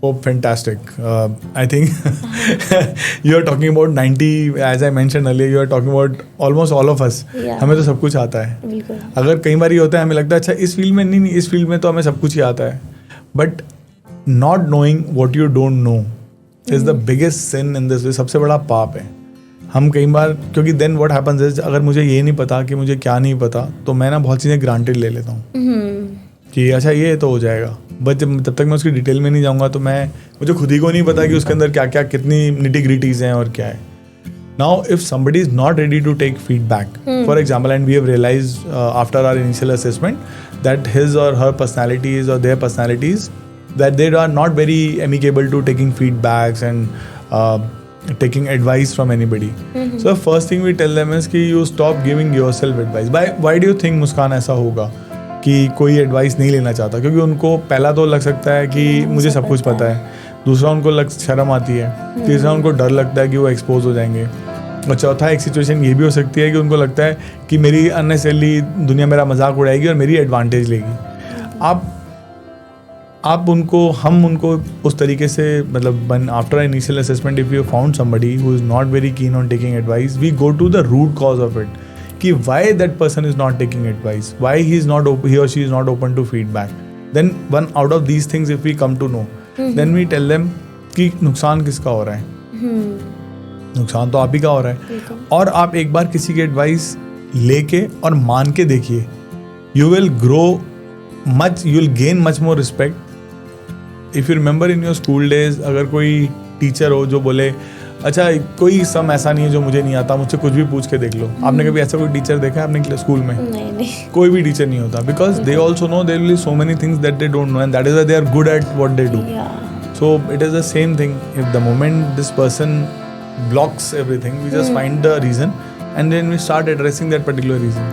Oh, fantastic. I think you are talking about 90, as I mentioned earlier, you are talking about almost all of us. Yeah. हमें तो सब कुछ आता है. बिल्कुल. अगर कई बार ये होता है हमें लगता है अच्छा इस फील्ड में नहीं, इस फील्ड में तो हमें सब कुछ ही आता है. But not knowing what you don't know is the biggest sin in this. सबसे बड़ा पाप है. हम कई बार, क्योंकि देन व्हाट हैपेंस इज, अगर मुझे ये नहीं पता कि मुझे क्या नहीं पता, तो मैं ना बहुत चीज़ें ग्रांटेड ले लेता हूँ कि अच्छा ये तो हो जाएगा. बट जब तक मैं उसकी डिटेल में नहीं जाऊँगा तो मुझे खुद ही को नहीं पता कि उसके अंदर क्या क्या कितनी निटी ग्रिटीज़ हैं और क्या है. Now if somebody is not ready to take feedback, for example, and we have realized after our initial assessment that his or her personalities or their personalities, that they are not very amicable to taking feedbacks and taking advice from anybody. So the first thing we tell them is कि you stop giving yourself advice. Why do you think मुस्कान ऐसा होगा कि कोई advice नहीं लेना चाहता? क्योंकि उनको पहला तो लग सकता है कि मुझे सब कुछ पता है, दूसरा उनको शर्म आती है, तीसरा उनको डर लगता है कि वो एक्सपोज हो जाएंगे, और चौथा एक सिचुएशन ये भी हो सकती है कि उनको लगता है कि मेरी अननेसेसरली दुनिया मेरा मजाक उड़ाएगी और मेरी एडवांटेज लेगी. हम उनको उस तरीके से, मतलब after initial assessment if you found somebody who is not very keen on taking advice, we go to the root cause of it कि why that person is not taking advice, why he और she is not open to feedback. Then one out of these things if we come to know, then we tell them कि नुकसान किसका हो रहा है. नुकसान तो आप ही का हो रहा है. और आप एक बार किसी की एडवाइस लेके और मान के देखिए, you will grow much, you will gain much more respect. If you remember in your school days, अगर कोई टीचर हो जो बोले अच्छा कोई सम ऐसा नहीं है जो मुझे नहीं आता, मुझसे कुछ भी पूछ के देख लो. आपने कभी ऐसा कोई टीचर देखा है अपने स्कूल में? नहीं. कोई भी टीचर नहीं होता, because they also know there will be so many things that they don't know and that is they are good at what they do. So it is the same thing. If the moment this person blocks everything, we just find the reason and then we start addressing that particular reason.